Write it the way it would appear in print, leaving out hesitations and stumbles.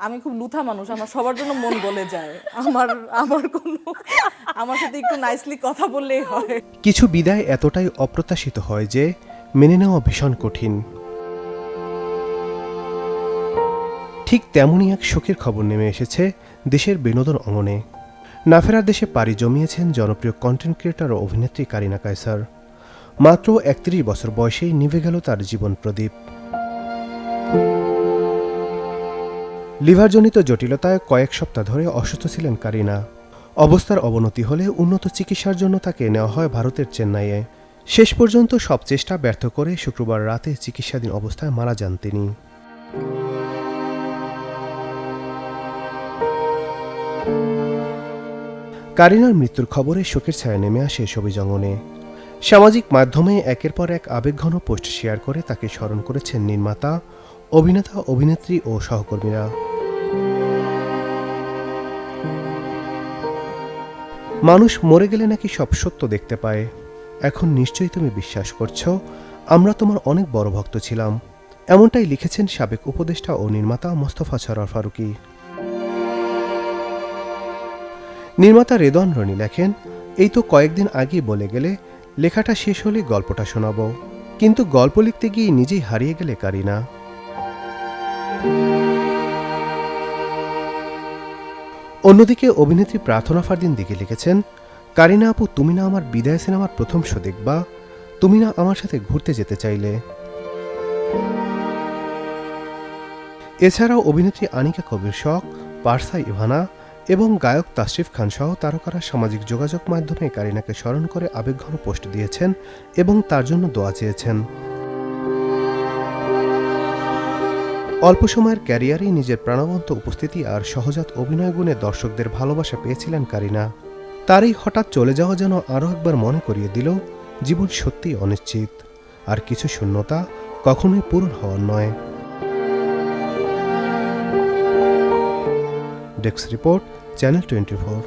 আমি খুব লুথা মানুষ, আমার সবার জন্য মন গলে যায়। আমার সাথে একটু নাইসলি কথা বললেই হয়। কিছু বিদায় এতটাই অপ্রত্যাশিত হয় যে মেনে নেওয়া ভীষণ কঠিন। ঠিক তেমনই এক শোকের খবর নেমে এসেছে দেশের বিনোদন অঙ্গনে। না ফেরার দেশে পাড়ি জমিয়েছেন জনপ্রিয় কন্টেন্ট ক্রিয়েটর ও অভিনেত্রী কারিনা কায়সার। মাত্র ৩১ বছর বয়সেই নিভে গেল তার জীবন প্রদীপ। লিভারজনিত জটিলতায় কয়েক সপ্তাহ ধরে অসুস্থ ছিলেন কারিনা। অবস্থার অবনতি হলে উন্নত চিকিৎসার জন্য তাকে নেওয়া হয় ভারতের চেন্নাইয়ে। শেষ পর্যন্ত সব চেষ্টা ব্যর্থ করে শুক্রবার রাতে চিকিৎসাধীন অবস্থায় মারা যান তিনি। কারিনার মৃত্যুর খবরে শোকের ছায়া নেমে আসে ছবি জগতে। সামাজিক মাধ্যমে একের পর এক আবেগঘন পোস্ট শেয়ার করে তাকে স্মরণ করেছেন নির্মাতা, অভিনেতা, অভিনেত্রী ও সহকর্মীরা। মানুষ মরে গেলে নাকি সব সত্য দেখতে পায়। এখন নিশ্চয়ই তুমি বিশ্বাস করছো আমরা তোমার অনেক বড় ভক্ত ছিলাম, এমনটাই লিখেছেন সাবেক উপদেষ্টা ও নির্মাতা মোস্তফা সরোয়ার ফারুকী। নির্মাতা রেদওয়ান রনি লেখেন, এই তো কয়েকদিন আগেই বলে গেলে লেখাটা শেষ হলে গল্পটা শোনাব, কিন্তু গল্প লিখতে গিয়ে নিজেই হারিয়ে গেলে কারিনা। অন্যদিকে অভিনেত্রী প্রার্থনা ফারদিন দিকে লিখেছেন, কারিনা আপু, তুমি না আমার বিদায় সিনেমার প্রথম শো দেখবা, তুমি না আমার সাথে ঘুরতে যেতে চাইলে। এছাড়াও অভিনেত্রী আনিকা কবির শখ, পারসা ইভানা এবং গায়ক তাশরিফ খান সহ তারকারা সামাজিক যোগাযোগ মাধ্যমে কারিনাকে স্মরণ করে আবেগঘন পোস্ট দিয়েছেন এবং তার জন্য দোয়া চেয়েছেন। অল্প সময়ের ক্যারিয়ারেই নিজের প্রাণবন্ত উপস্থিতি আর সহজাত অভিনয় গুণে দর্শকদের ভালোবাসা পেয়েছিলেন কারিনা। তার এই হঠাৎ চলে যাওয়া যেন আরও একবার মনে করিয়ে দিল জীবন সত্যিই অনিশ্চিত, আর কিছু শূন্যতা কখনোই পূরণ হওয়ার নয়। Desk report, channel 24।